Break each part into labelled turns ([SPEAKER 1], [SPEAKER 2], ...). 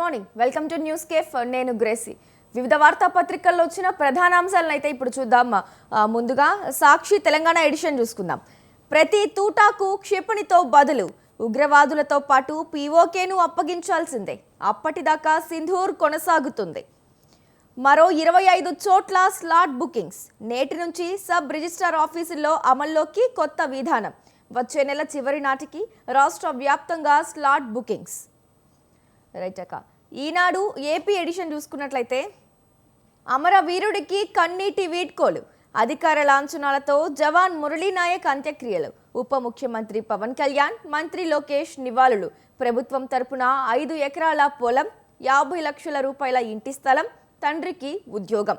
[SPEAKER 1] Morning welcome to news cafe నేను Gracie వివిధ వార్తాపత్రికల్లో వచ్చిన ప్రధాన అంశాలను అయితే ఇప్పుడు చూద్దాం ముందుగా సాక్షి తెలంగాణ ఎడిషన్ చూసుకుందాం ప్రతి తూటాకు క్షిపణితో బదులు ఉగ్రవాదులతో పాటు పీఓకేను అప్పగించాల్సిందే అప్పటిదాకా సింధూర్ కొనసాగుతుంది మరో 25 చోట్ల స్లాట్ బుకింగ్స్ నేటి నుంచి సబ్ రిజిస్ట్రార్ ఆఫీసుల్లో అమల్లోకి కొత్త విధానం వచ్చే నెల చివరి నాటికి రాష్ట్ర వ్యాప్తంగా స్లాట్ బుకింగ్స్ రైట్ అక్క ఈనాడు ఏపీ ఎడిషన్ చూసుకున్నట్లయితే అమరవీరుడికి కన్నీటి వీడ్కోలు అధికార లాంఛనాలతో జవాన్ మురళీనాయక్ అంత్యక్రియలు ఉప ముఖ్యమంత్రి పవన్ కళ్యాణ్ మంత్రి లోకేష్ నివాళులు ప్రభుత్వం తరపున 5 ఎకరాల పొలం 50 లక్షల రూపాయల ఇంటి స్థలం తండ్రికి ఉద్యోగం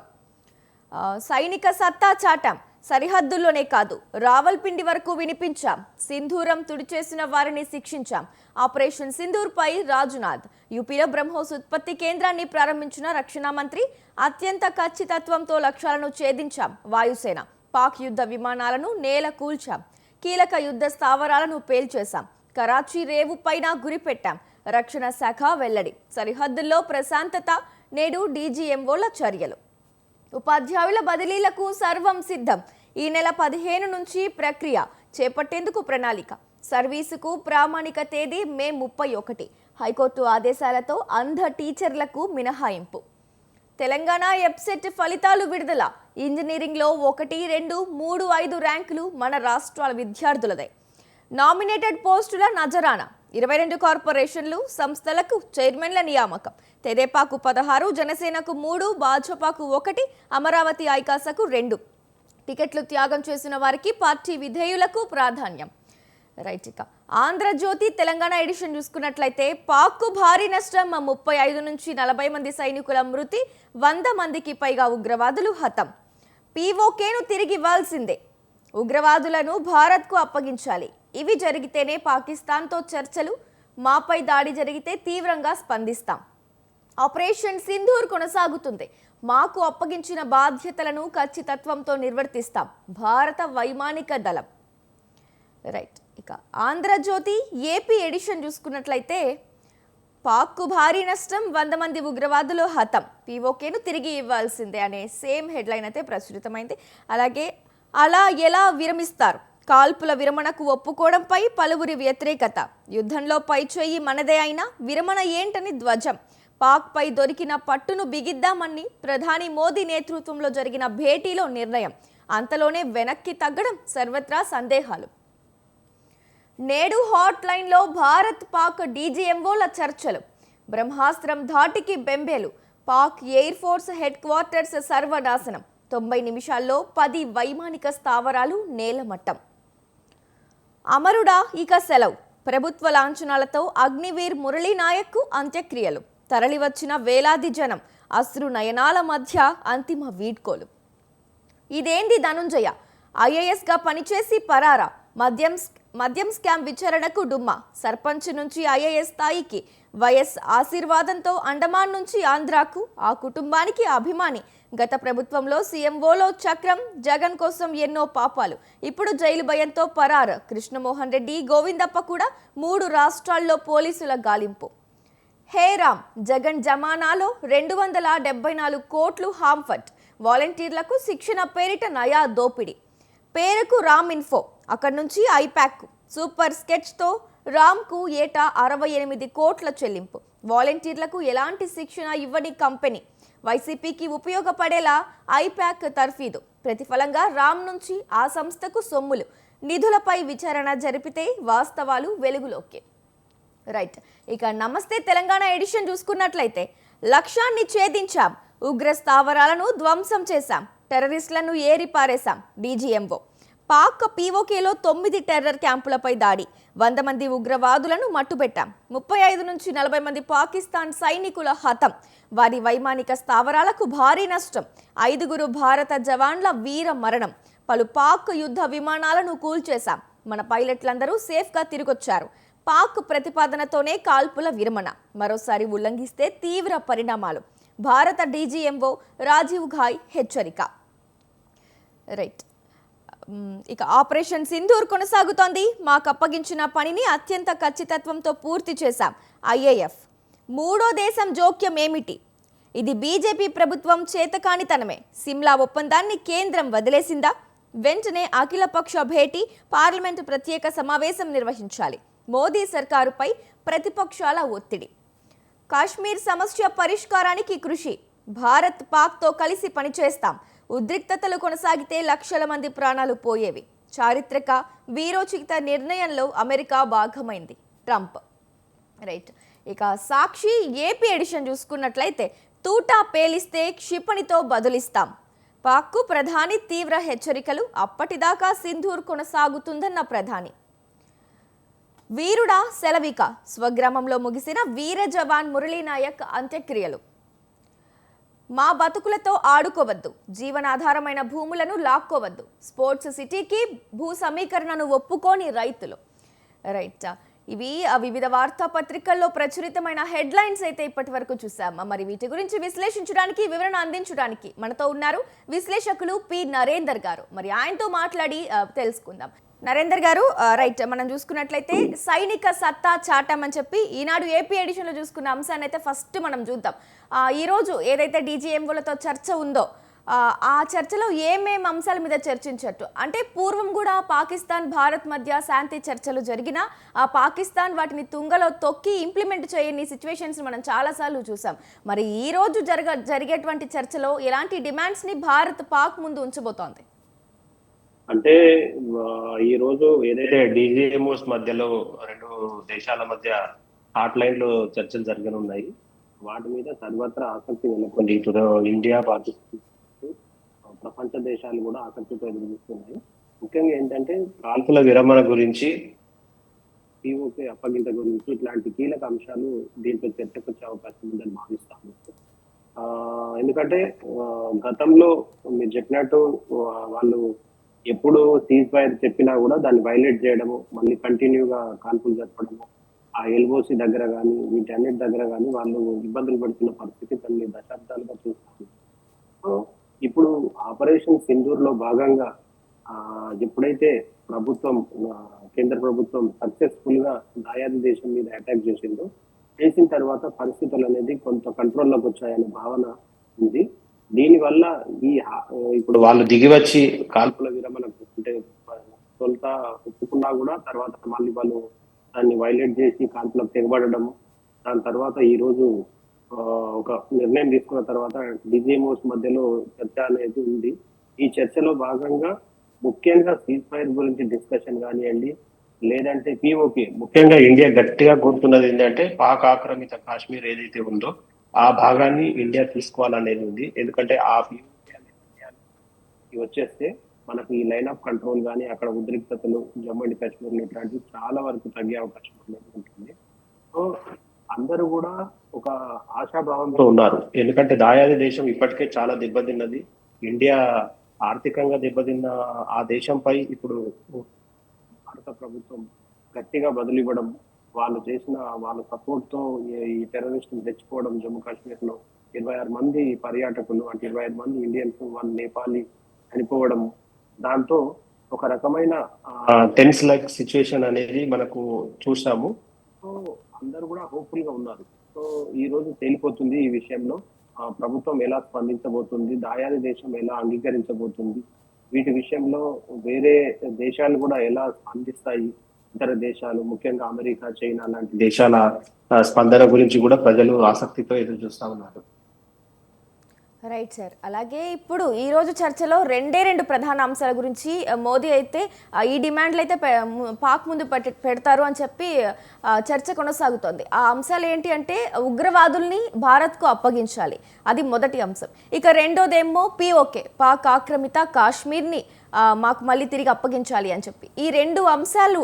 [SPEAKER 1] సైనిక సత్తా చాటాం సరిహద్దుల్లోనే కాదు రావల్పిండి వరకు వినిపించాం సింధూరం తుడిచేసిన వారిని శిక్షించాం ఆపరేషన్ సింధూర్ పై రాజ్నాథ్ యూపీలో బ్రహ్మోస్ ఉత్పత్తి కేంద్రాన్ని ప్రారంభించిన రక్షణ మంత్రి అత్యంత ఖచ్చితత్వంతో లక్ష్యాలను ఛేదించాం వాయుసేన పాక్ యుద్ధ విమానాలను నేల కూల్చాం కీలక యుద్ధ స్థావరాలను పేల్చేశాం కరాచీ రేవు పైన గురిపెట్టాం రక్షణ శాఖ వెల్లడి సరిహద్దుల్లో ప్రశాంతత నేడు డీజీఎంఓల చర్యలు ఉపాధ్యాయుల బదిలీలకు సర్వం సిద్ధం ఈ నెల 15 నుంచి ప్రక్రియ చేపట్టేందుకు ప్రణాళిక సర్వీసుకు ప్రామాణిక తేదీ మే 31 హైకోర్టు ఆదేశాలతో అంధ టీచర్లకు మినహాయింపు తెలంగాణ ఎబ్సెట్ ఫలితాలు విడుదల ఇంజనీరింగ్లో 1, 2, 3, 5 ర్యాంకులు మన రాష్ట్రాల విద్యార్థులదే నామినేటెడ్ పోస్టుల నజరానా 22 కార్పొరేషన్లు సంస్థలకు చైర్మన్ల నియామకం తెదేపాకు 16 జనసేనకు 3 భాజపాకు 1 అమరావతి ఐకాసకు 2 టికెట్లు త్యాగం చేసిన వారికి పార్టీ విధేయులకు ప్రాధాన్యం రైట్ ఇక ఆంధ్రజ్యోతి తెలంగాణ ఎడిషన్ చూసుకున్నట్లయితే పాక్కు భారీ నష్టం 35 నుంచి 40 మంది సైనికుల మృతి 100 మందికి పైగా ఉగ్రవాదులు హతం పీఓకేను తిరిగి ఇవ్వాల్సిందే ఉగ్రవాదులను భారత్కు అప్పగించాలి ఇవి జరిగితేనే పాకిస్తాన్తో చర్చలు మాపై దాడి జరిగితే తీవ్రంగా స్పందిస్తాం ఆపరేషన్ సింధూర్ కొనసాగుతుంది మాకు అప్పగించిన బాధ్యతలను ఖచ్చితత్వంతో నిర్వర్తిస్తాం భారత వైమానిక దళం రైట్ ఇక ఆంధ్రజ్యోతి ఏపీ ఎడిషన్ చూసుకున్నట్లయితే పాక్కు భారీ నష్టం 100 మంది ఉగ్రవాదులు హతం పీఓకేను తిరిగి ఇవ్వాల్సిందే అనే సేమ్ హెడ్లైన్ అయితే ప్రచురితమైంది అలాగే అలా ఎలా విరమిస్తారు కాల్పుల విరమణకు ఒప్పుకోవడంపై పలువురి వ్యతిరేకత యుద్ధంలో పైచేయి మనదే అయినా విరమణ ఏంటని ధ్వజం పాక్పై దొరికిన పట్టును బిగిద్దామని ప్రధాని మోదీ నేతృత్వంలో జరిగిన భేటీలో నిర్ణయం అంతలోనే వెనక్కి తగ్గడం సర్వత్రా సందేహాలు నేడు హాట్ లైన్లో భారత్ పాక్ డీజీఎంఓల చర్చలు బ్రహ్మాస్త్రం ధాటికి బెంబేలు Pak air force headquarters సర్వనాశనం 90 నిమిషాల్లో 10 వైమానిక స్థావరాలు నేలమట్టం అమరుడా ఇక సెలవు ప్రభుత్వ లాంఛనాలతో అగ్నివీర్ మురళీనాయక్కు అంత్యక్రియలు తరలివచ్చిన వేలాది జనం అశ్రు నయనాల మధ్య అంతిమ వీడ్కోలు ఇదేంది ధనుంజయ ఐఏఎస్గా పనిచేసి పరారా మద్యం స్కామ్ విచారణకు డుమ్మా సర్పంచ్ నుంచి ఐఏఎస్ స్థాయికి వైఎస్ ఆశీర్వాదంతో అండమాన్ నుంచి ఆంధ్రాకు ఆ కుటుంబానికి అభిమాని గత ప్రభుత్వంలో సీఎంఓలో చక్రం జగన్ కోసం ఎన్నో పాపాలు ఇప్పుడు జైలు భయంతో పరార్ కృష్ణమోహన్ రెడ్డి గోవిందప్ప కూడా 3 రాష్ట్రాల్లో పోలీసుల గాలింపు హే రామ్ జగన్ జమానాలో 274 కోట్లు హాంఫట్ వాలంటీర్లకు శిక్షణ పేరిట నయా దోపిడి పేరుకు రామ్ ఇన్ఫో అక్కడి నుంచి ఐప్యాక్ సూపర్ స్కెచ్తో రామ్కు ఏటా 68 కోట్ల చెల్లింపు వాలంటీర్లకు ఎలాంటి శిక్షణ ఇవ్వని కంపెనీ వైసీపీకి ఉపయోగపడేలా ఐప్యాక్ తర్ఫీదు ప్రతిఫలంగా రామ్ నుంచి ఆ సంస్థకు సొమ్ములు నిధులపై విచారణ జరిపితే వాస్తవాలు వెలుగులోకి రైట్ ఇక నమస్తే తెలంగాణ ఎడిషన్ చూసుకున్నట్లయితే లక్ష్యాన్ని ఛేదించాం ఉగ్ర స్థావరాలను ధ్వంసం చేశాం టెర్రరిస్టులను ఏరిపారేశాం డీజీఎంఓ పాక్ పీఓకేలో 9 టెర్రర్ క్యాంపులపై దాడి 100 మంది ఉగ్రవాదులను మట్టుబెట్టాం 35 నుంచి 40 మంది పాకిస్తాన్ సైనికుల హతం వారి వైమానిక స్థావరాలకు భారీ నష్టం 5 భారత జవాన్ల వీర మరణం పలు పాక్ యుద్ధ విమానాలను కూల్చేశాం మన పైలట్లందరూ సేఫ్గా తిరిగొచ్చారు పాక్ ప్రతిపాదనతోనే కాల్పుల విరమణ మరోసారి ఉల్లంఘిస్తే తీవ్ర పరిణామాలు భారత డీజీఎంఓ రాజీవ్ ఘాయ్ హెచ్చరిక రైట్ ఇక ఆపరేషన్ సింధూర్ కొనసాగుతోంది మాకు అప్పగించిన పనిని అత్యంత ఖచ్చితత్వంతో పూర్తి చేశాం ఐఏఎఫ్ మూడో దేశం జోక్యం ఏమిటి? ఇది బీజేపీ ప్రభుత్వం చేతకానితనమే. సిమ్లా ఒప్పందాన్ని కేంద్రం వదిలేసిందా? వెంటనే అఖిలపక్ష భేటీ, పార్లమెంటు ప్రత్యేక సమావేశం నిర్వహించాలి. మోదీ సర్కారుపై ప్రతిపక్షాల ఒత్తిడి. కాశ్మీర్ సమస్య పరిష్కారానికి కృషి. భారత్ పాక్తో కలిసి పనిచేస్తాం. ఉద్రిక్తతలు కొనసాగితే లక్షల మంది ప్రాణాలు పోయేవి. చారిత్రక వీరోచిత నిర్ణయంలో అమెరికా భాగమైంది. ట్రంప్. రైట్. ఇక సాక్షి ఏపీ ఎడిషన్ చూసుకున్నట్లయితే తూటా పేలిస్తే క్షిపణితో బదులిస్తాం. పాక్కు ప్రధాని తీవ్ర హెచ్చరికలు. అప్పటిదాకా సింధూర్ కొనసాగుతుందన్న ప్రధాని. వీరుడా సెలవిక. స్వగ్రామంలో ముగిసిన వీర జవాన్ మురళీనాయక్ అంత్యక్రియలు. మా బతుకులతో ఆడుకోవద్దు. జీవనాధారమైన భూములను లాక్కోవద్దు. స్పోర్ట్స్ సిటీకి భూ సమీకరణను ఒప్పుకోని రైతులు. రైట్. ఇవి వివిధ వార్తాపత్రికల్లో ప్రచురితమైన హెడ్లైన్స్ అయితే ఇప్పటి వరకు చూసాం. మరి వీటి గురించి విశ్లేషించడానికి, వివరణ అందించడానికి మనతో ఉన్నారు విశ్లేషకులు పి నరేందర్ గారు. మరి ఆయనతో మాట్లాడి తెలుసుకుందాం. నరేందర్ గారు, రైట్, మనం చూసుకున్నట్లయితే సైనిక సత్తా చాటం అని చెప్పి ఈనాడు ఏపీ ఎడిషన్లో చూసుకున్న అంశాన్ని అయితే ఫస్ట్ మనం చూద్దాం. ఈరోజు ఏదైతే డీజీఎంఓలతో చర్చ ఉందో ఆ చర్చలో ఏమేం అంశాల మీద చర్చించట్టు అంటే పూర్వం కూడా పాకిస్తాన్ భారత్ మధ్య శాంతి చర్చలు జరిగినా ఆ పాకిస్తాన్ వాటిని తుంగలో తొక్కి ఇంప్లిమెంట్ చేయని సిచ్యువేషన్స్ మనం చాలాసార్లు చూసాం. మరి ఈ రోజు జరిగేటువంటి చర్చలో ఎలాంటి డిమాండ్స్ని భారత్ పాక్ ముందు ఉంచబోతోంది?
[SPEAKER 2] అంటే ఈ రోజు ఏదైతే డీజీఎంఓస్ మధ్యలో రెండు దేశాల మధ్య హాట్ లైన్లో చర్చలు జరగనున్నాయి. వాటి మీద సర్వత్రా ఆసక్తి నెలకొంది. ఇప్పుడు ఇండియా, పాకిస్తాన్, ప్రపంచ దేశాలు కూడా ఆసక్తితో ఎదురుచూస్తున్నాయి. ముఖ్యంగా ఏంటంటే కాల్పుల విరమణ గురించి, పీఓకే అప్పగింత గురించి ఇట్లాంటి కీలక అంశాలు దీంట్లో చర్చకు వచ్చే అవకాశం ఉందని భావిస్తాము. ఎందుకంటే గతంలో మీరు చెప్పినట్టు వాళ్ళు ఎప్పుడు సీజ్ ఫైర్ చెప్పినా కూడా దాన్ని వైలేట్ చేయడము, మళ్ళీ కంటిన్యూగా కాల్పులు జరపడము, ఆ ఎల్ఓసి దగ్గర కానీ వీటన్నిటి దగ్గర కానీ వాళ్ళు ఇబ్బందులు పడుతున్న పరిస్థితి కొన్ని దశాబ్దాలుగా చూస్తాము. సో ఇప్పుడు ఆపరేషన్ సింధూర్ లో భాగంగా ఎప్పుడైతే ప్రభుత్వం, కేంద్ర ప్రభుత్వం సక్సెస్ఫుల్ గా దాయాది దేశం మీద అటాక్ చేసిన తర్వాత పరిస్థితులు అనేది కొంత కంట్రోల్లోకి వచ్చాయనే భావన ఉంది. దీనివల్ల ఇప్పుడు వాళ్ళు దిగి వచ్చి కాల్పుల విరమణ అంటే తొలుత ఒప్పుకున్నా కూడా తర్వాత మళ్ళీ వాళ్ళు దాన్ని వైలేట్ చేసి కాల్పులకు తెగబడము, దాని తర్వాత ఈ రోజు ఒక నిర్ణయం తీసుకున్న తర్వాత డిజిఎంఓస్ మధ్యలో చర్చ అనేది ఉంది. ఈ చర్చలో భాగంగా ముఖ్యంగా సీజ్ ఫైర్ గురించి డిస్కషన్ కానివ్వండి, లేదంటే పిఓకే, ముఖ్యంగా ఇండియా గట్టిగా కోరుతున్నది ఏంటంటే పాక్ ఆక్రమిత కాశ్మీర్ ఏదైతే ఉందో ఆ భాగాన్ని ఇండియా తీసుకోవాలనేది ఉంది. ఎందుకంటే ఆ పిఓకే వచ్చేస్తే మనకు ఈ లైన్ ఆఫ్ కంట్రోల్ కానీ అక్కడ ఉద్రిక్తతలు జమ్మూ అండ్ కాశ్మీర్ ఇట్లాంటివి చాలా వరకు తగ్గే అవకాశం ఉంటుంది. సో అందరూ కూడా ఒక ఆశాభావంతో ఉన్నారు. ఎందుకంటే దాయాది దేశం ఇప్పటికే చాలా దెబ్బతిన్నది. ఇండియా ఆర్థికంగా దెబ్బతిన్న ఆ దేశంపై ఇప్పుడు భారత ప్రభుత్వం గట్టిగా బదులివ్వడం, వాళ్ళు చేసిన వాళ్ళ సపోర్ట్ తో ఈ టెర్రరిస్టులు తెచ్చుకోవడం, జమ్మూ కాశ్మీర్ లో 26 మంది పర్యాటకులు అంటే 25 మంది ఇండియన్స్, వాళ్ళు నేపాలీ చనిపోవడం, దాంతో ఒక రకమైన టెన్స్ లైక్ సిచ్యువేషన్ అనేది మనకు చూసాము. సో అందరూ కూడా హోప్ఫుల్ గా ఉన్నారు. సో ఈ రోజు తేలిపోతుంది ఈ విషయంలో ప్రభుత్వం ఎలా స్పందించబోతుంది, దాయాది దేశం ఎలా అంగీకరించబోతుంది, వీటి విషయంలో వేరే దేశాలు కూడా ఎలా స్పందిస్తాయి, ఇతర దేశాలు ముఖ్యంగా అమెరికా, చైనా లాంటి దేశాల స్పందన గురించి కూడా ప్రజలు ఆసక్తితో ఎదురు చూస్తా ఉన్నారు.
[SPEAKER 1] Right sir. అలాగే ఇప్పుడు ఈరోజు చర్చలో రెండు ప్రధాన అంశాల గురించి మోదీ అయితే ఈ డిమాండ్లు అయితే పాక్ ముందు పెడతారు అని చెప్పి చర్చ కొనసాగుతోంది. ఆ అంశాలు ఏంటి అంటే ఉగ్రవాదుల్ని భారత్కు అప్పగించాలి, అది మొదటి అంశం. ఇక రెండోదేమో పిఓకే, పాక్ ఆక్రమిత కాశ్మీర్ని మాకు మళ్ళీ తిరిగి అప్పగించాలి అని చెప్పి. ఈ రెండు అంశాలు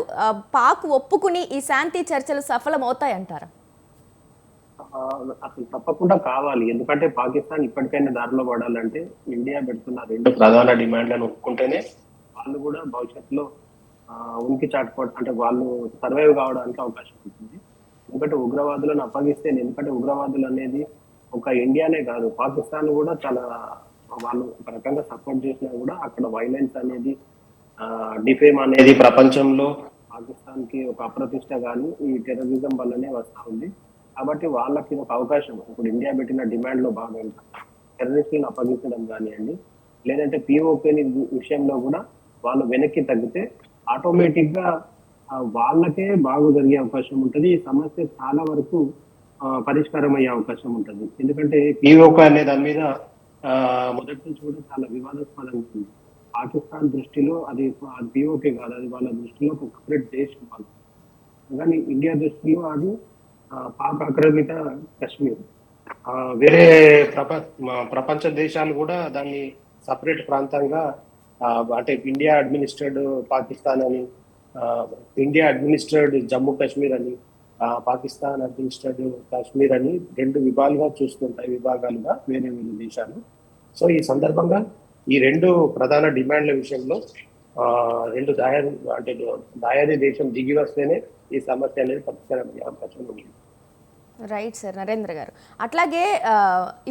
[SPEAKER 1] పాక్ ఒప్పుకుని ఈ శాంతి చర్చలు సఫలమవుతాయి అంటారా?
[SPEAKER 2] అసలు తప్పకుండా కావాలి. ఎందుకంటే పాకిస్తాన్ ఇప్పటికైనా దారిలో పడాలంటే ఇండియా పెడుతున్న రెండు ప్రధాన డిమాండ్లను ఒప్పుకుంటేనే వాళ్ళు కూడా భవిష్యత్తులో ఉనికి చాటుకోవడం అంటే వాళ్ళు సర్వైవ్ కావడానికి అవకాశం ఉంటుంది. ఎందుకంటే ఉగ్రవాదులను అప్పగిస్తే, ఎందుకంటే ఉగ్రవాదులు అనేది ఒక ఇండియానే కాదు, పాకిస్తాన్ కూడా చాలా వాళ్ళు ఒక రకంగా సపోర్ట్ చేసినా కూడా అక్కడ వైలెన్స్ అనేది, డిఫేమ్ అనేది ప్రపంచంలో పాకిస్తాన్ కి ఒక అప్రతిష్ట కానీ ఈ టెర్రరిజం వల్లనే వస్తా ఉంది. కాబట్టి వాళ్ళకి ఇది ఒక అవకాశం. ఇప్పుడు ఇండియా పెట్టిన డిమాండ్ లో భాగంగా టెర్రరిస్టులను అప్పగించడం కానివ్వండి, లేదంటే పిఓకేని విషయంలో కూడా వాళ్ళు వెనక్కి తగ్గితే ఆటోమేటిక్ గా వాళ్ళకే బాగు జరిగే అవకాశం ఉంటుంది. ఈ సమస్య చాలా వరకు పరిష్కారం అయ్యే అవకాశం ఉంటుంది. ఎందుకంటే పిఓకే అనే దాని మీద మొదటి నుంచి కూడా చాలా వివాదాస్పదంగా ఉంది. పాకిస్తాన్ దృష్టిలో అది పిఓకే కాదు, అది వాళ్ళ దృష్టిలో ఒక సపరేట్ దేశం వాళ్ళు. కానీ ఇండియా దృష్టిలో అది పాక్ ఆక్రమిత కశ్మీర్. వేరే ప్రపంచ దేశాలు కూడా దాన్ని సపరేట్ ప్రాంతంగా అంటే ఇండియా అడ్మినిస్ట్రేడ్ పాకిస్తాన్ అని, ఇండియా అడ్మినిస్ట్రేడ్ జమ్మూ కాశ్మీర్ అని, పాకిస్తాన్ అడ్మినిస్ట్రేడ్ కాశ్మీర్ అని రెండు విభాగాలుగా వేరే వేరే దేశాలు. సో ఈ సందర్భంగా ఈ రెండు ప్రధాన డిమాండ్ల విషయంలో రెండు దాయాది దేశం దిగి వస్తేనే ఈ సమస్య అనేది పరిష్కారమయ్యే అవకాశం ఉంది.
[SPEAKER 1] రైట్ సార్ నరేంద్ర గారు. అట్లాగే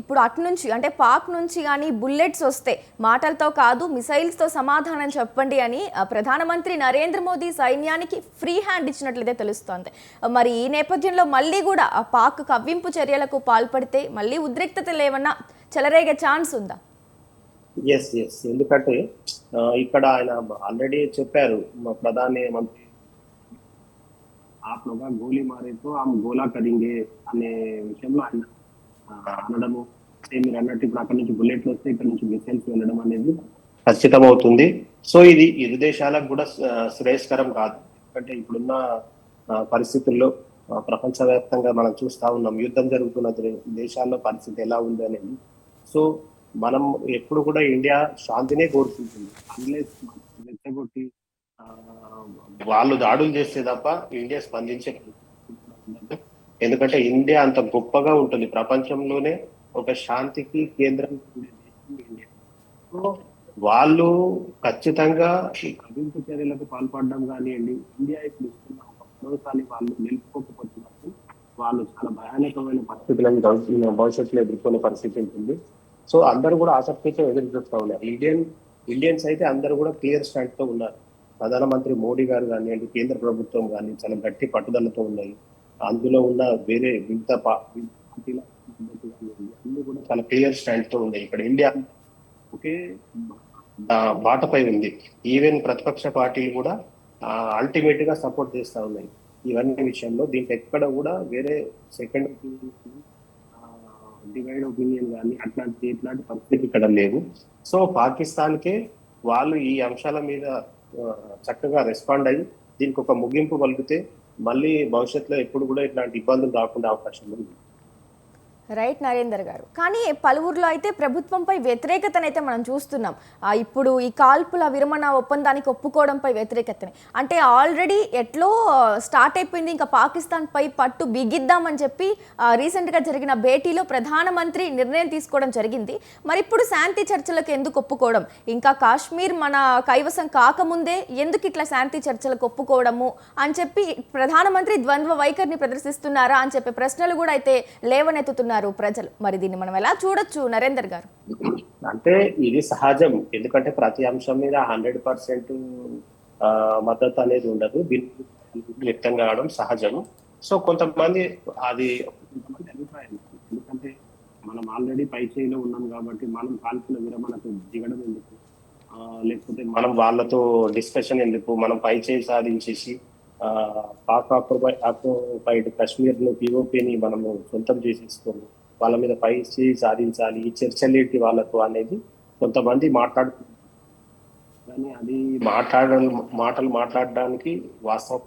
[SPEAKER 1] ఇప్పుడు అటు నుంచి అంటే పాక్ నుంచి కానీ బుల్లెట్స్ వస్తే మాటలతో కాదు మిసైల్స్తో సమాధానం చెప్పండి అని ప్రధానమంత్రి నరేంద్ర మోదీ సైన్యానికి ఫ్రీ హ్యాండ్ ఇచ్చినట్లయితే తెలుస్తోంది. మరి ఈ నేపథ్యంలో మళ్ళీ కూడా పాక్ కవ్వింపు చర్యలకు పాల్పడితే మళ్ళీ ఉద్రిక్తతలు ఏమన్నా చెలరేగే ఛాన్స్ ఉందా?
[SPEAKER 2] ఎస్ ఎస్ ఎందుకంటే ఇక్కడ ఆయన ఆల్రెడీ చెప్పారు, మా ప్రధాని మంత్రి आप लोग गोली मारे तो हम గోలా కరింగే అనే విషయంలో ఆయన అనడము, మీరు అన్నట్టు ఇప్పుడు అక్కడ నుంచి బుల్లెట్లు వస్తే ఇక్కడ నుంచి మిసైల్స్ వెళ్ళడం అనేది ఖచ్చితమవుతుంది. సో ఇది ఇరు దేశాలకు కూడా శ్రేయస్కరం కాదు. ఎందుకంటే ఇప్పుడున్న పరిస్థితుల్లో ప్రపంచవ్యాప్తంగా మనం చూస్తా ఉన్నాం, యుద్ధం జరుగుతున్న దేశాల్లో పరిస్థితి ఎలా ఉంది అనేది. సో మనం ఎప్పుడు కూడా ఇండియా శాంతినే కోరుకుంటుంది. అన్లెస్ రెచ్చగొట్టి వాళ్ళు దాడులు చేస్తే తప్ప ఇండియా స్పందించే, ఎందుకంటే ఇండియా అంత గొప్పగా ఉంటుంది, ప్రపంచంలోనే ఒక శాంతికి కేంద్రం ఉండే దేశం ఇండియా. సో వాళ్ళు ఖచ్చితంగా ఈ కవింపు చర్యలకు పాల్పడడం కానివ్వండి, ఇండియా ఇప్పుడు ఇస్తున్న ఒక భరోసాని వాళ్ళు నిలుపుకోకపోతున్నప్పుడు వాళ్ళు చాలా భయానకమైన పరిస్థితులను భవిష్యత్తులో ఎదుర్కొనే పరిస్థితి ఉంటుంది. సో అందరూ కూడా ఆసక్తితో ఎదురు చూస్తూ ఉన్నారు. ఇండియన్స్ అయితే అందరూ కూడా క్లియర్ స్టాండ్ తో ఉన్నారు. ప్రధానమంత్రి మోడీ గారు కానివ్వండి, కేంద్ర ప్రభుత్వం కానీ చాలా గట్టి పట్టుదలతో ఉన్నాయి. అందులో ఉన్న వేరే వివిధ పార్టీల అన్ని కూడా చాలా క్లియర్ స్టాండ్ తో ఉన్నాయి. ఇక్కడ ఇండియా ఒకే బాటపై ఉంది. ఈవెన్ ప్రతిపక్ష పార్టీలు కూడా అల్టిమేట్ గా సపోర్ట్ చేస్తా ఉన్నాయి ఇవన్నీ విషయంలో. దీంట్లో ఎక్కడ కూడా వేరే సెకండ్ డివైడ్ ఒపీనియన్ కానీ ఇట్లాంటి పరిస్థితి ఇక్కడ లేదు. సో పాకిస్తాన్కే వాళ్ళు ఈ అంశాల మీద చక్కగా రెస్పాండ్ అయ్యి దీనికి ఒక ముగింపు పలికితే మళ్ళీ భవిష్యత్తులో ఎప్పుడు కూడా ఇట్లాంటి ఇబ్బందులు రాకుండా అవకాశం ఉంది.
[SPEAKER 1] రైట్ నరేందర్ గారు. కానీ పలువురిలో అయితే ప్రభుత్వంపై వ్యతిరేకతనైతే మనం చూస్తున్నాం. ఇప్పుడు ఈ కాల్పుల విరమణ ఒప్పందానికి ఒప్పుకోవడంపై వ్యతిరేకతని అంటే ఆల్రెడీ ఎట్లో స్టార్ట్ అయిపోయింది, ఇంకా పాకిస్తాన్పై పట్టు బిగిద్దామని చెప్పి రీసెంట్గా జరిగిన భేటీలో ప్రధానమంత్రి నిర్ణయం తీసుకోవడం జరిగింది. మరి ఇప్పుడు శాంతి చర్చలకు ఎందుకు ఒప్పుకోవడం, ఇంకా కాశ్మీర్ మన కైవసం కాకముందే ఎందుకు ఇట్లా శాంతి చర్చలకు ఒప్పుకోవడము అని చెప్పి ప్రధానమంత్రి ద్వంద్వ వైఖరిని ప్రదర్శిస్తున్నారా అని చెప్పే ప్రశ్నలు కూడా అయితే లేవనెత్తుతున్నారు ప్రజలు. మరి దీన్ని మనం ఎలా చూడొచ్చు నరేందర్ గారు?
[SPEAKER 2] అంటే ఇది సహజం, ఎందుకంటే ప్రతి అంశం మీద 100% మద్దతు అనేది ఉండదు, వ్యక్తం కావడం సహజం. సో కొంతమంది అభిప్రాయం, ఎందుకంటే మనం ఆల్రెడీ పై చేయిలో ఉన్నాం కాబట్టి మనం కాల్పుల విరమణకు దిగడం ఎందుకు, లేకపోతే మనం వాళ్ళతో డిస్కషన్ ఎందుకు, మనం పై చేయి సాధించేసి పాక్ ఆక్యుపైడ్ కాశ్మీర్ లో పిఓపిని మనము సొంతం చేసేసుకొని వాళ్ళ మీద పై చేయి సాధించాలి, ఈ చర్చలేంటి వాళ్ళకు అనేది కొంతమంది మాట్లాడుతున్నారు. కానీ అది మాటలు మాట్లాడడానికి వాస్తవం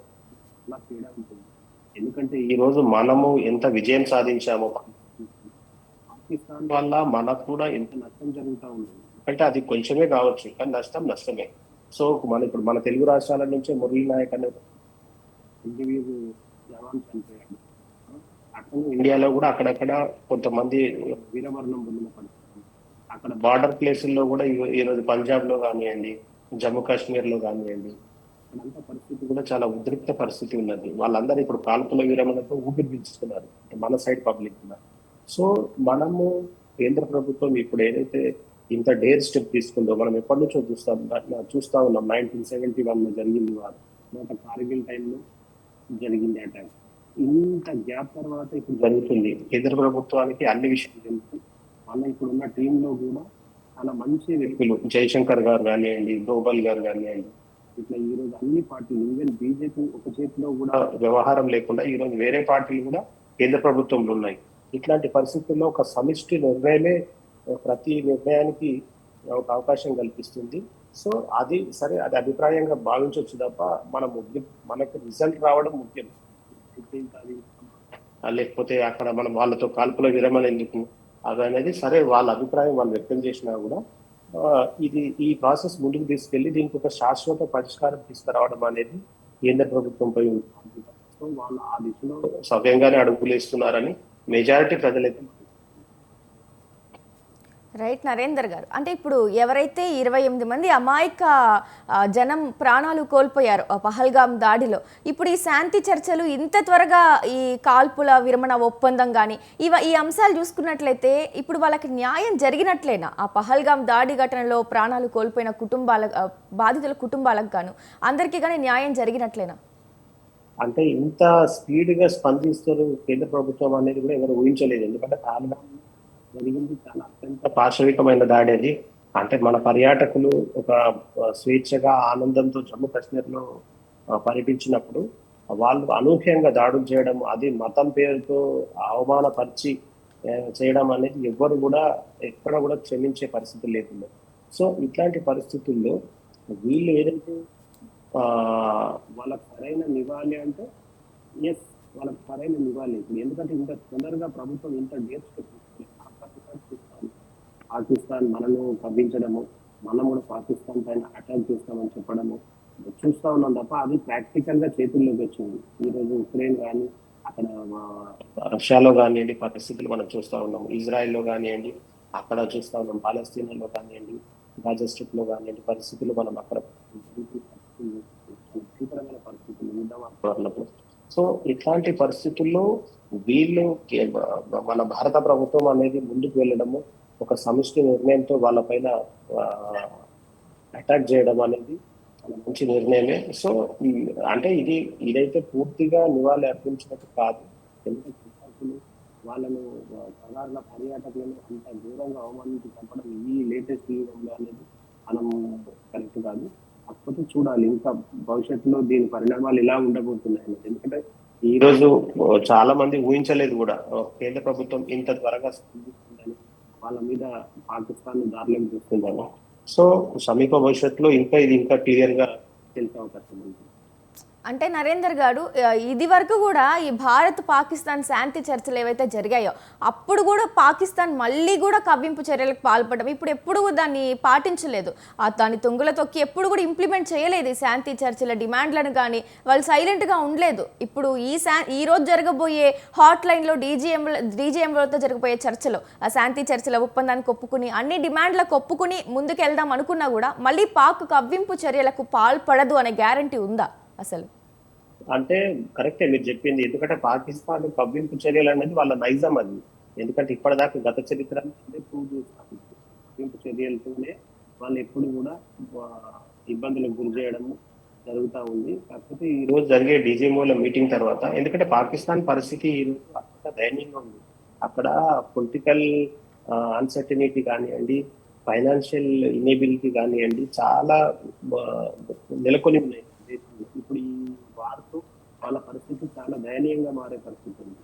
[SPEAKER 2] తేడా ఉంటుంది. ఎందుకంటే ఈ రోజు మనము ఎంత విజయం సాధించామో, పాకిస్తాన్ వల్ల మనకు కూడా ఎంత నష్టం జరుగుతూ ఉంది. అంటే అది కొంచెమే కావచ్చు, కానీ నష్టమే. సో ఇప్పుడు మన తెలుగు రాష్ట్రాల నుంచే మురళీ నాయక్ అనే జవాన్ చనిపోయాడు. అట్లా ఇండియాలో కూడా అక్కడక్కడ కొంతమంది వీరమరణం పొందిన పరిస్థితి. అక్కడ బార్డర్ ప్లేసుల్లో కూడా ఈరోజు పంజాబ్ లో కానివ్వండి, జమ్మూ కాశ్మీర్ లో కానివ్వండి, అక్కడంతా పరిస్థితి కూడా చాలా ఉద్రిక్త పరిస్థితి ఉన్నది. వాళ్ళందరూ ఇప్పుడు కాల్పుల విరమణతో ఊపిరి పీల్చుకున్నారు, మన సైడ్ పబ్లిక్ ఉన్నారు. సో మనము కేంద్ర ప్రభుత్వం ఇప్పుడు ఏదైతే ఇంత డేర్ స్టెప్ తీసుకుందో మనం ఎప్పటి నుంచో చూస్తా ఉన్నాం. 1971 జరిగింది వారు, కార్గిల్ టైంలో జరిగింది అటాక్. ఇంత గ్యాప్ తర్వాత ఇప్పుడు జరుగుతుంది. కేంద్ర ప్రభుత్వానికి అన్ని విషయాలు తెలుసు. మన ఇప్పుడున్న టీంలో కూడా చాలా మంచి వ్యక్తులు, జయశంకర్ గారు కానివ్వండి, దోబల్ గారు కానివ్వండి, ఇట్లా ఈ రోజు అన్ని పార్టీలు, ఈవెన్ బీజేపీ ఒక చేతిలో కూడా వ్యవహారం లేకుండా ఈ రోజు వేరే పార్టీలు కూడా కేంద్ర ప్రభుత్వంలో ఉన్నాయి. ఇట్లాంటి పరిస్థితుల్లో ఒక సమిష్టి నిర్ణయమే ప్రతి నిర్ణయానికి ఒక అవకాశం కల్పిస్తుంది. సో అది సరే, అది అభిప్రాయంగా భావించవచ్చు తప్ప మనకు రిజల్ట్ రావడం ముఖ్యం. అది లేకపోతే అక్కడ మనం వాళ్ళతో కాల్పుల విరమణ ఎందుకు అది అనేది సరే, వాళ్ళ అభిప్రాయం వాళ్ళు వ్యక్తం చేసినా కూడా ఈ ప్రాసెస్ ముందుకు తీసుకెళ్లి దీనికి ఒక శాశ్వత పరిష్కారం తీసుకురావడం అనేది కేంద్ర ప్రభుత్వంపై ఉంటుంది. సో వాళ్ళు ఆ దిశలో సవ్యంగానే అడుగులు వేస్తున్నారని మెజారిటీ ప్రజలైతే.
[SPEAKER 1] రైట్ నరేందర్ గారు, అంటే ఇప్పుడు ఎవరైతే 28 మంది అమాయక జనం ప్రాణాలు కోల్పోయారో పహల్గాం దాడిలో, ఇప్పుడు ఈ శాంతి చర్చలు ఇంత త్వరగా ఈ కాల్పుల విరమణ ఒప్పందం కానీ ఈ అంశాలు చూసుకున్నట్లయితే ఇప్పుడు వాళ్ళకి న్యాయం జరిగినట్లేనా? ఆ పహల్గాం దాడి ఘటనలో ప్రాణాలు కోల్పోయిన బాధితుల కుటుంబాలకు గాను అందరికీ కానీ న్యాయం జరిగినట్లేనా?
[SPEAKER 2] అంటే ఇంత స్పీడ్ గా స్పందిస్తారు కేంద్ర ప్రభుత్వం అనేది కూడా ఎవరు ఊహించలేదు. ఎందుకంటే పహల్గాం జరిగింది చాలా అత్యంత పాశవికమైన దాడి అది. అంటే మన పర్యాటకులు ఒక స్వేచ్ఛగా ఆనందంతో జమ్మూ కాశ్మీర్ లో పర్యటించినప్పుడు వాళ్ళు అనూహ్యంగా దాడులు చేయడం, అది మతం పేరుతో అవమానపరిచి చేయడం అనేది ఎవ్వరు కూడా ఎక్కడ కూడా క్షమించే పరిస్థితి లేకుండా. సో ఇట్లాంటి పరిస్థితుల్లో వీళ్ళు ఏదైతే వాళ్ళకి సరైన నివాళి అంటే ఎస్, వాళ్ళకి సరైన నివాళి. ఎందుకంటే ఇంత తొందరగా ప్రభుత్వం ఇంత డేట్స్ పాకిస్తాన్ మనను కవ్వించడము, మనం కూడా పాకిస్తాన్ పైన అటాక్ చేస్తామని చెప్పడము చూస్తా ఉన్నాం తప్ప అది ప్రాక్టికల్ గా చేతుల్లోకి వచ్చింది. ఈరోజు ఉక్రెయిన్ కానీ, అక్కడ రష్యాలో కానివ్వండి పరిస్థితులు మనం చూస్తా ఉన్నాము, ఇజ్రాయెల్లో కానివ్వండి అక్కడ చూస్తా ఉన్నాం, పాలస్తీనాలో కానివ్వండి, గాజా స్ట్రిప్ లో కానివ్వండి పరిస్థితులు మనం అక్కడ భీకరమైన పరిస్థితులు యుద్ధ వాతావరణంలో. సో ఇట్లాంటి పరిస్థితుల్లో వీళ్ళు మన భారత ప్రభుత్వం అనేది ముందుకు వెళ్ళడము, ఒక సమిష్టి నిర్ణయంతో వాళ్ళపైన అటాక్ చేయడం అనేది చాలా మంచి నిర్ణయమే. సో అంటే ఇదైతే పూర్తిగా నివాళి అర్పించినట్టు కాదు. ఎందుకంటే వాళ్ళను సాధారణ పర్యాటకులను అంత దూరంగా అవమానించి చంపడం ఈ లేటెస్ట్ యుగంలో అనేది మనం కరెక్ట్ కాదు. కాకపోతే చూడాలి ఇంకా భవిష్యత్తులో దీని పరిణామాలు ఎలా ఉండబోతున్నాయి. ఎందుకంటే ఈ రోజు చాలా మంది ఊహించలేదు కూడా కేంద్ర ప్రభుత్వం ఇంత త్వరగా స్పందిస్తుందని, వాళ్ళ మీద పాకిస్తాన్ దారిలోకి చూస్తుందని. సో సమీప భవిష్యత్తులో ఇది ఇంకా క్లియర్ గా తెలిసే అవకాశం ఉంది.
[SPEAKER 1] అంటే నరేందర్ గారు, ఇది వరకు కూడా ఈ భారత్ పాకిస్తాన్ శాంతి చర్చలు ఏవైతే జరిగాయో అప్పుడు కూడా పాకిస్తాన్ మళ్ళీ కూడా కవ్వింపు చర్యలకు పాల్పడడం, ఇప్పుడు ఎప్పుడు దాన్ని పాటించలేదు, దాని తుంగుల తొక్కి ఎప్పుడు కూడా ఇంప్లిమెంట్ చేయలేదు ఈ శాంతి చర్చల డిమాండ్లను కానీ, వాళ్ళు సైలెంట్గా ఉండలేదు. ఇప్పుడు ఈ రోజు జరగబోయే హాట్ లైన్లో డీజీఎంలతో జరగబోయే చర్చలో ఆ శాంతి చర్చల ఒప్పందానికి ఒప్పుకుని అన్ని డిమాండ్లకు ఒప్పుకుని ముందుకు వెళ్దాం అనుకున్నా కూడా మళ్ళీ పాక్ కవ్వింపు చర్యలకు పాల్పడదు అనే గ్యారంటీ ఉందా అసలు?
[SPEAKER 2] అంటే కరెక్టే మీరు చెప్పింది. ఎందుకంటే పాకిస్తాన్ కవ్వింపు చర్యలు అనేది వాళ్ళ నైజం అది. ఎందుకంటే ఇప్పటిదాకా గత చరిత్ర ప్రూవ్ చేస్తారు, కవ్వింపు చర్యలతోనే వాళ్ళు ఎప్పుడు కూడా ఇబ్బందులకు గురి చేయడం జరుగుతూ ఉంది. కాకపోతే ఈ రోజు జరిగే డీజీఎంఓల మీటింగ్ తర్వాత, ఎందుకంటే పాకిస్తాన్ పరిస్థితి ఈ రోజు అత్యంత దయనీయంగా ఉంది. అక్కడ పొలిటికల్ అన్సర్టనిటీ కానివ్వండి, ఫైనాన్షియల్ ఇనేబిలిటీ కానివ్వండి చాలా నెలకొని ఉన్నాయి. ఇప్పుడు ఈ వార్తో వాళ్ళ పరిస్థితి చాలా దయనీయంగా మారే పరిస్థితి ఉంది.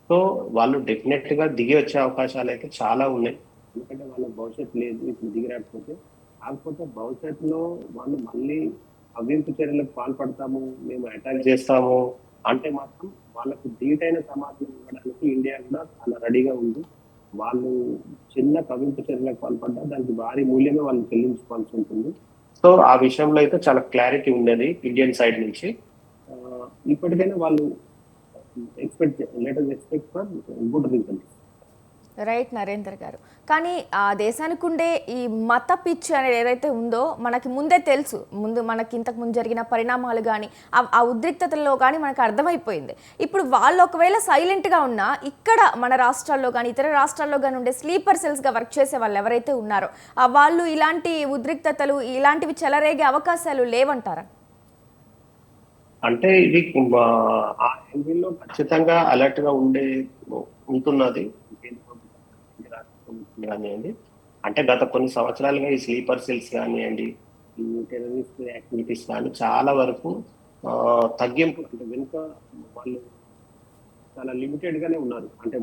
[SPEAKER 2] సో వాళ్ళు డెఫినెట్ గా దిగి వచ్చే అవకాశాలు అయితే చాలా ఉన్నాయి. ఎందుకంటే వాళ్ళ భవిష్యత్తు లేదు ఇప్పుడు దిగి రాకపోతే. కాకపోతే భవిష్యత్తులో వాళ్ళు మళ్ళీ కవ్వింపు చర్యలకు పాల్పడతాము, మేము అటాక్ చేస్తాము అంటే మాత్రం వాళ్ళకు ధీటైన సమాధానం ఇవ్వడానికి ఇండియా కూడా చాలా రెడీగా ఉంది. వాళ్ళు చిన్న కవ్వింపు చర్యలకు పాల్పడ్డా దానికి భారీ మూల్యమే వాళ్ళు చెల్లించుకోవాల్సి ఉంటుంది. సో ఆ విషయంలో అయితే చాలా క్లారిటీ ఉండేది ఇండియన్ సైడ్ నుంచి. ఇప్పటికైనా వాళ్ళు expect for good results.
[SPEAKER 1] Right Narender గారు, కానీ ఆ దేశానికి ఉండే ఈ మత పిచ్చి అనేది ఏదైతే ఉందో మనకి ముందే తెలుసు. మనకి ఇంతకు ముందు జరిగిన పరిణామాలు కానీ ఆ ఉద్రిక్తతల్లో కానీ మనకు అర్థమైపోయింది. ఇప్పుడు వాళ్ళు ఒకవేళ సైలెంట్గా ఉన్నా ఇక్కడ మన రాష్ట్రాల్లో కానీ ఇతర రాష్ట్రాల్లో కానీ ఉండే స్లీపర్ సెల్స్గా వర్క్ చేసే వాళ్ళు ఎవరైతే ఉన్నారో వాళ్ళు ఇలాంటి ఉద్రిక్తతలు ఇలాంటివి చెలరేగే అవకాశాలు లేవంటారా?
[SPEAKER 2] అంటే ఇది ఆ యాంగిల్లో ఖచ్చితంగా అలర్ట్ గా ఉంటున్నది కేంద్ర ప్రభుత్వం కానివ్వండి, రాష్ట్ర ప్రభుత్వం కానివ్వండి. అంటే గత కొన్ని సంవత్సరాలుగా ఈ స్లీపర్ సెల్స్ కానివ్వండి, ఈ టెర్రరిస్ట్ యాక్టివిటీస్ కానీ చాలా వరకు తగ్గింపు అంటే వెనుక వాళ్ళు చాలా లిమిటెడ్ గానే ఉన్నారు. అంటే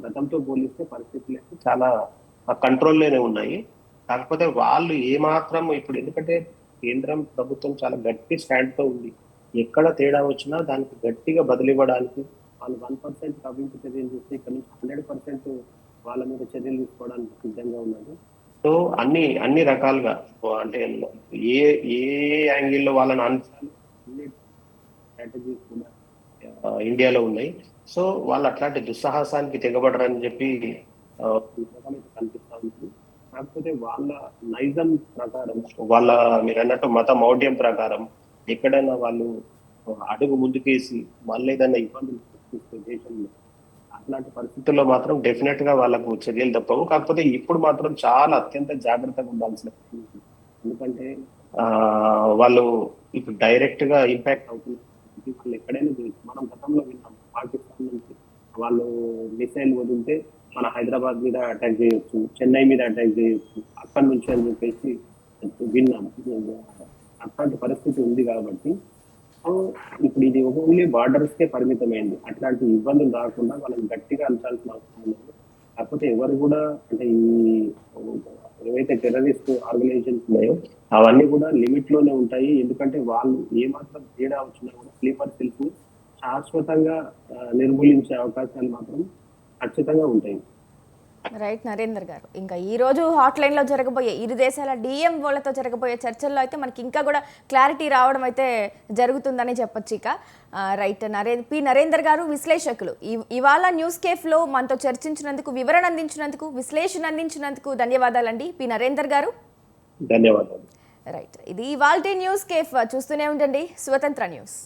[SPEAKER 2] గతంతో పోలిస్తే పరిస్థితులు అయితే చాలా కంట్రోల్లోనే ఉన్నాయి. కాకపోతే వాళ్ళు ఏమాత్రం ఇప్పుడు ఎందుకంటే కేంద్రం ప్రభుత్వం చాలా గట్టి స్టాండ్ తో ఉంది. ఎక్కడ తేడా వచ్చినా దానికి గట్టిగా బదిలివ్వడానికి వాళ్ళు 1% కవింపు చర్యలు చూస్తే ఇక్కడ నుంచి 100% వాళ్ళ మీద చర్యలు తీసుకోవడానికి సిద్ధంగా ఉన్నారు. సో అన్ని రకాలుగా అంటే ఏ ఏ యాంగిల్లో వాళ్ళని అంశాలు అన్ని స్ట్రాటజీస్ కూడా ఇండియాలో ఉన్నాయి. సో వాళ్ళు అట్లాంటి దుస్సాహసానికి తెగబడరని చెప్పి కనిపిస్తా ఉంది. కాకపోతే వాళ్ళ నైజం ప్రకారం వాళ్ళ మీరు అన్నట్టు మత మౌఢ్యం ప్రకారం ఎక్కడైనా వాళ్ళు అడుగు ముందుకేసి మళ్ళీ ఏదైనా ఇబ్బందులు సృష్టిస్తే దేశంలో అట్లాంటి పరిస్థితుల్లో మాత్రం డెఫినెట్ గా వాళ్ళకు చర్యలు తప్పవు. కాకపోతే ఇప్పుడు మాత్రం చాలా అత్యంత జాగ్రత్తగా ఉండాల్సిన పరిస్థితి ఉంది. ఎందుకంటే ఆ వాళ్ళు ఇప్పుడు డైరెక్ట్ గా ఇంపాక్ట్ అవుతుంది. వాళ్ళు ఎక్కడైనా చేయొచ్చు. మనం గతంలో విన్నాం పాకిస్తాన్ నుంచి వాళ్ళు మిసైల్ వదిలితే మన హైదరాబాద్ మీద అటాక్ చేయొచ్చు, చెన్నై మీద అటాక్ చేయొచ్చు అక్కడి నుంచి అని చెప్పేసి విన్నాం. అట్లాంటి పరిస్థితి ఉంది కాబట్టి సో ఇప్పుడు ఇది ఓన్లీ బార్డర్స్ కే పరిమితమైంది. అట్లాంటి ఇబ్బందులు రాకుండా వాళ్ళని గట్టిగా అంచాల్సిన అవసరం లేదు. కాకపోతే ఎవరు కూడా అంటే ఈ ఏవైతే టెర్రరిస్ట్ ఆర్గనైజేషన్స్ ఉన్నాయో అవన్నీ కూడా లిమిట్ లోనే ఉంటాయి. ఎందుకంటే వాళ్ళు ఏమాత్రం తేడా వచ్చినా కూడా స్లీపర్ సెల్స్ ని శాశ్వతంగా నిర్మూలించే అవకాశాలు మాత్రం ఖచ్చితంగా ఉంటాయి.
[SPEAKER 1] రైట్ నరేందర్ గారు, ఇంకా ఈ రోజు హాట్ లైన్లో జరగబోయే ఇరు దేశాల డిఎంఓలతో జరగబోయే చర్చల్లో అయితే మనకి ఇంకా కూడా క్లారిటీ రావడం అయితే జరుగుతుందని చెప్పొచ్చు. ఇక రైట్ నరేందర్ గారు విశ్లేషకులు ఇవాళ న్యూస్ కేఫ్లో మనతో చర్చించినందుకు, వివరణ అందించినందుకు, విశ్లేషణ అందించినందుకు ధన్యవాదాలండి పి నరేందర్ గారు.
[SPEAKER 2] ధన్యవాదాలు.
[SPEAKER 1] రైట్, ఇది ఇవాల్టి న్యూస్ కేఫ్. చూస్తూనే ఉండండి స్వతంత్ర న్యూస్.